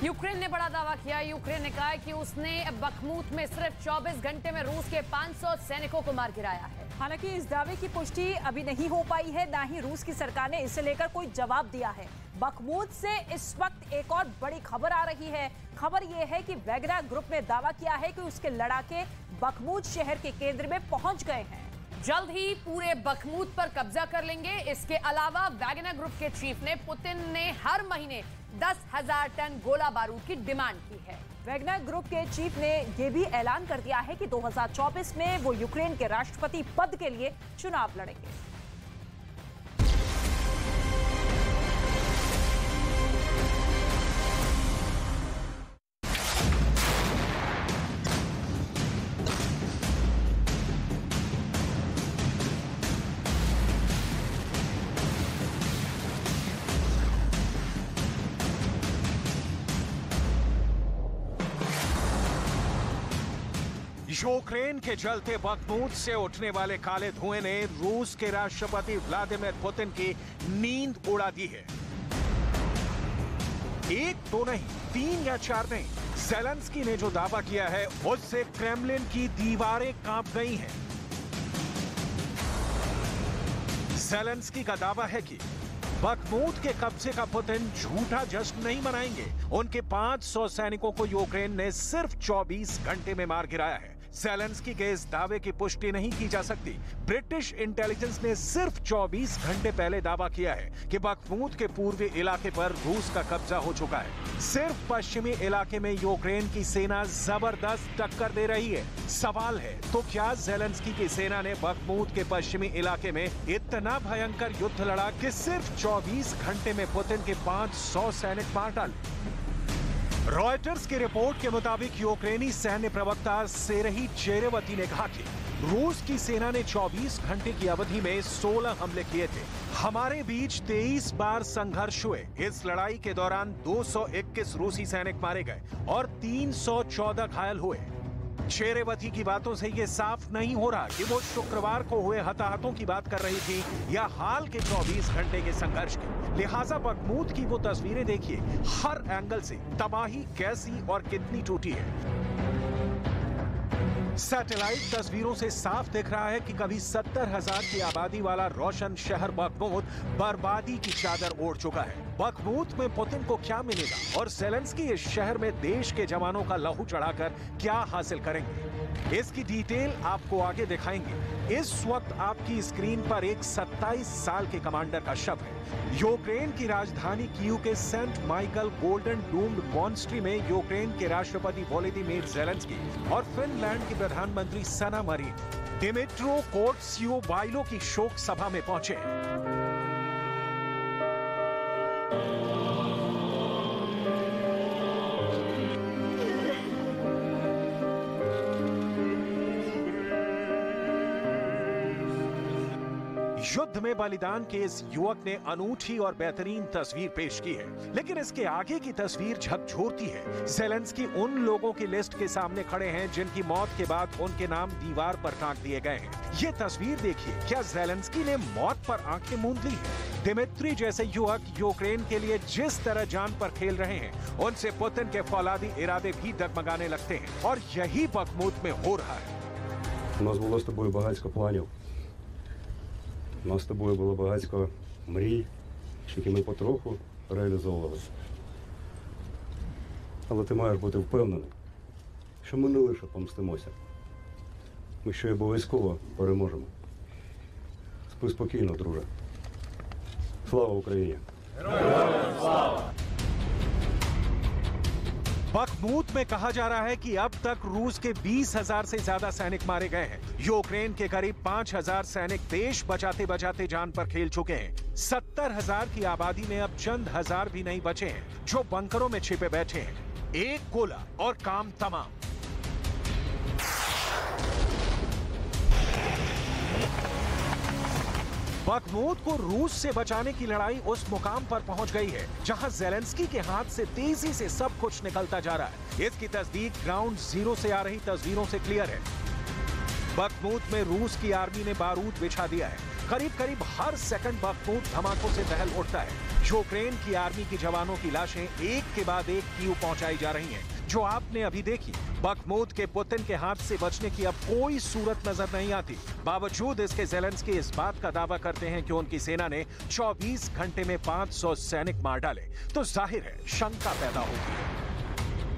Ukraine ने बड़ा दावा किया। यूक्रेन ने कहा कि उसने बखमूत में सिर्फ 24 घंटे में रूस के 500 सैनिकों को मार गिराया है। हालांकि इस दावे की पुष्टि अभी नहीं हो पाई है, ना ही रूस की सरकार ने इसे लेकर कोई जवाब दिया है। बखमूत से इस वक्त एक और बड़ी खबर आ रही है। खबर यह है कि वैगनर ग्रुप ने दावा किया है कि उसके लड़ाके बखमूत शहर के केंद्र में पहुंच गए हैं। जल्द ही पूरे बखमूत पर कब्जा कर लेंगे। इसके अलावा वैगनर ग्रुप के चीफ ने पुतिन ने हर महीने 10,000 टन गोला बारूद की डिमांड की है। वैगनर ग्रुप के चीफ ने यह भी ऐलान कर दिया है कि 2024 में वो यूक्रेन के राष्ट्रपति पद के लिए चुनाव लड़ेंगे। यूक्रेन के जलते बखमूत से उठने वाले काले धुएं ने रूस के राष्ट्रपति व्लादिमीर पुतिन की नींद उड़ा दी है। एक तो नहीं, 3 या 4 नहीं, ज़ेलेंस्की ने जो दावा किया है उससे क्रेमलिन की दीवारें कांप गई हैं। ज़ेलेंस्की का दावा है कि बखमूत के कब्जे का पुतिन झूठा जश्न नहीं मनाएंगे। उनके 500 सैनिकों को यूक्रेन ने सिर्फ 24 घंटे में मार गिराया है। ज़ेलेंस्की के इस दावे की पुष्टि नहीं की जा सकती। ब्रिटिश इंटेलिजेंस ने सिर्फ 24 घंटे पहले दावा किया है कि बखमूत के पूर्वी इलाके पर रूस का कब्जा हो चुका है। सिर्फ पश्चिमी इलाके में यूक्रेन की सेना जबरदस्त टक्कर दे रही है। सवाल है, तो क्या ज़ेलेंस्की की सेना ने बखमूत के पश्चिमी इलाके में इतना भयंकर युद्ध लड़ा कि सिर्फ 24 घंटे में पुतिन के 500 सैनिक मार डाले? रॉयटर्स की रिपोर्ट के मुताबिक यूक्रेनी सैन्य प्रवक्ता सेरही चेरेवती ने कहा कि रूस की सेना ने 24 घंटे की अवधि में 16 हमले किए थे। हमारे बीच 23 बार संघर्ष हुए। इस लड़ाई के दौरान 221 रूसी सैनिक मारे गए और 314 घायल हुए। चेरेवती की बातों से यह साफ नहीं हो रहा कि वो शुक्रवार को हुए हताहतों की बात कर रही थी या हाल के 24 घंटे के संघर्ष की। लिहाजा बखमूत की वो तस्वीरें देखिए, हर एंगल से तबाही कैसी और कितनी टूटी है। सैटेलाइट तस्वीरों से साफ दिख रहा है कि कभी 70,000 की आबादी वाला रोशन शहर बखमूत बर्बादी की चादर ओढ़ चुका है। बखमूत में पुतिन को क्या मिलेगा और ज़ेलेंस्की इस शहर में देश के जवानों का लहू चढ़ाकर क्या हासिल करेंगे, इसकी डिटेल आपको आगे दिखाएंगे। इस वक्त आपकी स्क्रीन पर एक 27 साल के कमांडर का शव है। यूक्रेन की राजधानी कीव के Saint Michael Golden Domed Monastery में यूक्रेन के राष्ट्रपति वोलोदिमीर ज़ेलेंस्की और फिनलैंड की प्रधानमंत्री सना मरीन दिमित्रो कोर्त्सियोबाइलो की शोक सभा में पहुंचे। युद्ध में बलिदान के इस युवक ने अनूठी और बेहतरीन तस्वीर पेश की है, लेकिन इसके आगे की तस्वीर झकझोरती है। ज़ेलेंस्की उन लोगों की लिस्ट के सामने खड़े हैं जिनकी मौत के बाद उनके नाम दीवार पर टांग दिए गए हैं। ये तस्वीर देखिए, क्या ज़ेलेंस्की ने मौत पर आंखें मूंद ली है? दिमित्री जैसे युवक यूक्रेन के लिए जिस तरह जान पर खेल रहे हैं, उनसे पुतिन के फौलादी इरादे भी डगमगाने लगते हैं और यही बखमूत में हो रहा है। У нас з тобою було багатько мрій, які ми потроху реалізовували. Але ти маєш бути впевнений, що ми не лише помстимося. Ми ще й обов'язково переможемо. Спи спокійно, друже. Слава Україні! Героям слава! बखमूत में कहा जा रहा है कि अब तक रूस के 20,000 से ज्यादा सैनिक मारे गए हैं। यूक्रेन के करीब 5,000 सैनिक देश बचाते बचाते जान पर खेल चुके हैं। 70,000 की आबादी में अब चंद हजार भी नहीं बचे हैं जो बंकरों में छिपे बैठे हैं। एक गोला और काम तमाम। बखमूत को रूस से बचाने की लड़ाई उस मुकाम पर पहुंच गई है जहां ज़ेलेंस्की के हाथ से तेजी से सब कुछ निकलता जा रहा है। इसकी तस्दीक ग्राउंड जीरो से आ रही तस्वीरों से क्लियर है। बखमूत में रूस की आर्मी ने बारूद बिछा दिया है। करीब करीब हर सेकंड बखमूत धमाकों से दहल उठता है। यूक्रेन की आर्मी की जवानों की लाशें एक के बाद एक कीव पहुंचाई जा रही हैं, जो आपने अभी देखी। बखमूत के पुतिन के हाथ से बचने की अब कोई सूरत नजर नहीं आती। बावजूद इसके ज़ेलेंस्की इस बात का दावा करते हैं कि उनकी सेना ने 24 घंटे में 500 सैनिक मार डाले, तो जाहिर है शंका पैदा होती है।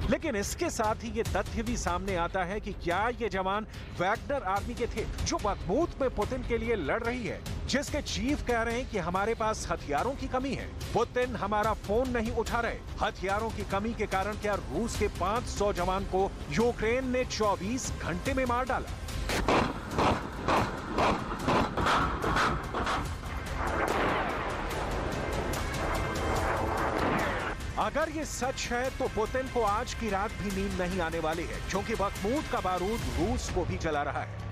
लेकिन इसके साथ ही ये तथ्य भी सामने आता है कि क्या ये जवान वैगनर आर्मी के थे जो बखमूत में पुतिन के लिए लड़ रही है, जिसके चीफ कह रहे हैं कि हमारे पास हथियारों की कमी है, पुतिन हमारा फोन नहीं उठा रहे। हथियारों की कमी के कारण क्या रूस के 500 जवान को यूक्रेन ने 24 घंटे में मार डाला? अगर ये सच है तो पुतिन को आज की रात भी नींद नहीं आने वाली है, क्योंकि बखमूत का बारूद रूस को भी जला रहा है।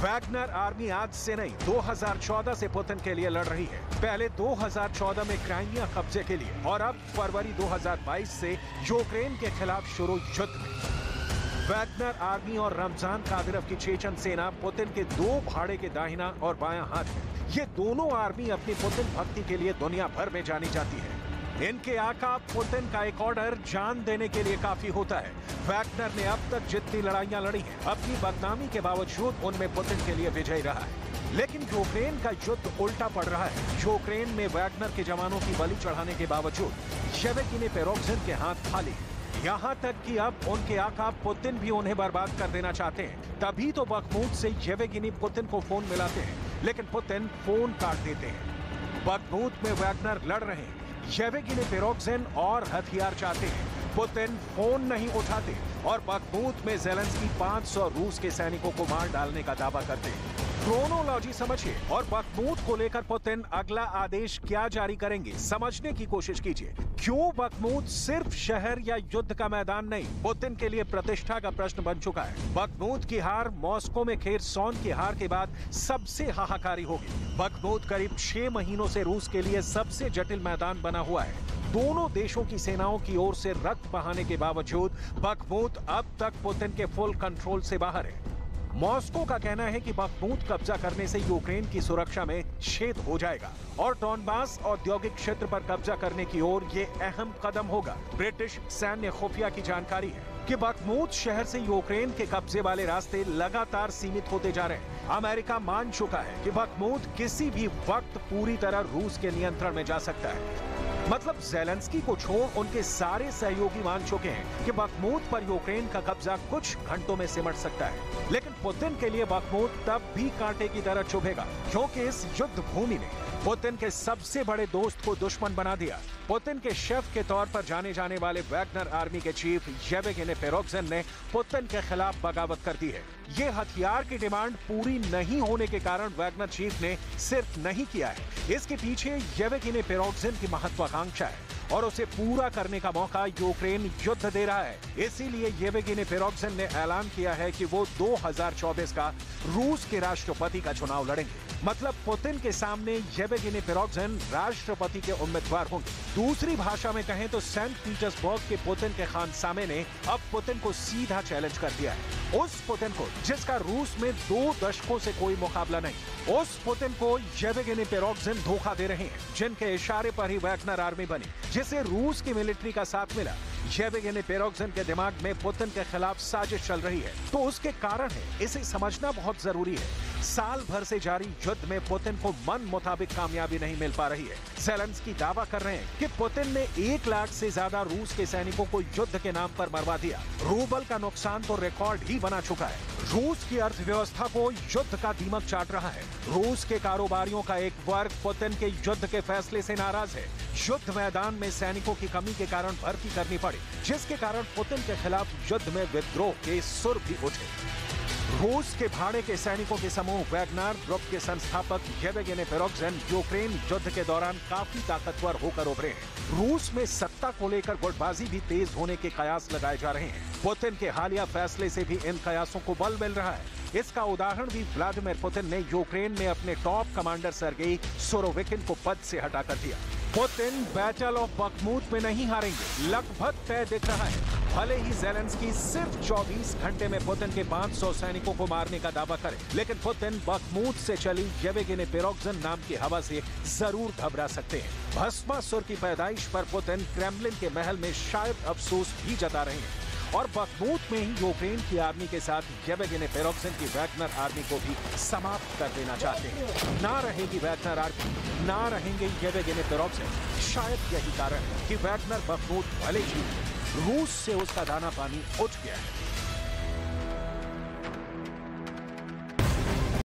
वैगनर आर्मी आज से नहीं 2014 से पुतिन के लिए लड़ रही है। पहले 2014 में क्राइमिया कब्जे के लिए और अब फरवरी 2022 से यूक्रेन के खिलाफ शुरू युद्ध में। वैगनर आर्मी और रमजान कादिरोव की चेचन सेना पुतिन के दो भाड़े के दाहिना और बायां हाथ है। ये दोनों आर्मी अपनी पुतिन भक्ति के लिए दुनिया भर में जानी जाती है। इनके आका पुतिन का एक ऑर्डर जान देने के लिए काफी होता है। वैगनर ने अब तक जितनी लड़ाइयां लड़ी हैं, अपनी बदनामी के बावजूद उनमें पुतिन के लिए विजयी रहा है। लेकिन यूक्रेन का युद्ध उल्टा पड़ रहा है। यूक्रेन में वैगनर के जवानों की बलि चढ़ाने के बावजूद येवेगिनी पेरोग्जिन के हाथ खाली है। यहाँ तक कि अब उनके आका पुतिन भी उन्हें बर्बाद कर देना चाहते हैं। तभी तो बखमूत से येवेगिनी पुतिन को फोन मिलाते हैं, लेकिन पुतिन फोन काट देते हैं। बखमूत में वैगनर लड़ रहे हैं, येवेगिनी पेरोग्जिन और हथियार चाहते हैं, पुतिन फोन नहीं उठाते और बखमूत में ज़ेलेंस्की 500 रूस के सैनिकों को मार डालने का दावा करते हैं। क्रोनोलॉजी समझिए और बखमूत को लेकर पुतिन अगला आदेश क्या जारी करेंगे, समझने की कोशिश कीजिए। क्यों बखमूत सिर्फ शहर या युद्ध का मैदान नहीं, पुतिन के लिए प्रतिष्ठा का प्रश्न बन चुका है। बखमूत की हार मॉस्को में खेरसॉन की हार के बाद सबसे हाहाकारी होगी। बखमूत करीब 6 महीनों से रूस के लिए सबसे जटिल मैदान बना हुआ है। दोनों देशों की सेनाओं की ओर से रक्त बहाने के बावजूद बखमूत अब तक पुतिन के फुल कंट्रोल से बाहर है। मॉस्को का कहना है कि बखमूत कब्जा करने से यूक्रेन की सुरक्षा में छेद हो जाएगा और डॉनबास औद्योगिक क्षेत्र पर कब्जा करने की ओर ये अहम कदम होगा। ब्रिटिश सैन्य खुफिया की जानकारी है कि बखमूत शहर से यूक्रेन के कब्जे वाले रास्ते लगातार सीमित होते जा रहे हैं। अमेरिका मान चुका है कि बखमूत किसी भी वक्त पूरी तरह रूस के नियंत्रण में जा सकता है। मतलब ज़ेलेंस्की को छोड़ उनके सारे सहयोगी मान चुके हैं कि बखमूत पर यूक्रेन का कब्जा कुछ घंटों में सिमट सकता है। लेकिन पुतिन के लिए बखमूत तब भी कांटे की तरह चुभेगा, क्योंकि इस युद्ध भूमि ने पुतिन के सबसे बड़े दोस्त को दुश्मन बना दिया। पुतिन के शेफ के तौर पर जाने जाने वाले वैगनर आर्मी के चीफ येवेगिनी पेरोग्जिन ने पुतिन के खिलाफ बगावत कर दी है। ये हथियार की डिमांड पूरी नहीं होने के कारण वैगनर चीफ ने सिर्फ नहीं किया है, इसके पीछे येवेगिनी पेरोग्जिन की महत्वाकांक्षा है और उसे पूरा करने का मौका यूक्रेन युद्ध दे रहा है। इसीलिए येवेगिनी पेरोग्जिन ने ऐलान किया है कि वो 2024 का रूस के राष्ट्रपति का चुनाव लड़ेंगे। मतलब पुतिन के सामने येवेगिनी पेरोग्जिन राष्ट्रपति के उम्मीदवार होंगे। दूसरी भाषा में कहें तो सेंट पीटर्सबर्ग के पुतिन के खानसामे ने अब पुतिन को सीधा चैलेंज कर दिया है। उस पुतिन को जिसका रूस में 2 दशकों से कोई मुकाबला नहीं, उस पुतिन को येवेगिनी पेरोग्जिन धोखा दे रहे हैं, जिनके इशारे पर ही वैगनर आर्मी बनी, जिसे रूस की मिलिट्री का साथ मिला। येवेगिनी पेरोग्जिन के दिमाग में पुतिन के खिलाफ साजिश चल रही है, तो उसके कारण है, इसे समझना बहुत जरूरी है। साल भर से जारी युद्ध में पुतिन को मन मुताबिक कामयाबी नहीं मिल पा रही है। ज़ेलेंस्की दावा कर रहे हैं कि पुतिन ने 1 लाख से ज्यादा रूस के सैनिकों को युद्ध के नाम पर मरवा दिया। रूबल का नुकसान तो रिकॉर्ड ही बना चुका है। रूस की अर्थव्यवस्था को युद्ध का दीमक चाट रहा है। रूस के कारोबारियों का एक वर्ग पुतिन के युद्ध के फैसले से नाराज है। युद्ध मैदान में सैनिकों की कमी के कारण भर्ती करनी पड़ी, जिसके कारण पुतिन के खिलाफ युद्ध में विद्रोह के सुर भी उठे। रूस के भाड़े के सैनिकों के समूह वैगनर ग्रुप के संस्थापक येवेगिनी पेरोग्जिन यूक्रेन युद्ध के दौरान काफी ताकतवर होकर उभरे हैं। रूस में सत्ता को लेकर गुटबाजी भी तेज होने के कयास लगाए जा रहे हैं। पुतिन के हालिया फैसले से भी इन कयासों को बल मिल रहा है। इसका उदाहरण भी व्लादिमीर पुतिन ने यूक्रेन में अपने टॉप कमांडर सर्गेई सुरोविकिन को पद से हटाकर दिया। पुतिन बैटल ऑफ बखमूत में नहीं हारेंगे, लगभग तय दिख रहा है। भले ही ज़ेलेंस्की सिर्फ 24 घंटे में पुतिन के 500 सैनिकों को मारने का दावा करे, लेकिन पुतिन बखमूत से चली येवगेनी पिरोग्जिन नाम की हवा से जरूर घबरा सकते हैं। भस्मासुर की पैदाइश पर पुतिन क्रेमलिन के महल में शायद अफसोस भी जता रहे हैं और बखमूत में ही यूक्रेन की आर्मी के साथ येवगेनी पिरोग्जिन की वैगनर आर्मी को भी समाप्त कर देना चाहते हैं। ना रहेगी वैगनर आर्मी, ना रहेंगे येवगेनी पिरोग्जिन। शायद यही कारण है कि वैगनर बखमूत भले ही रूस से उसका दाना पानी उठ गया है,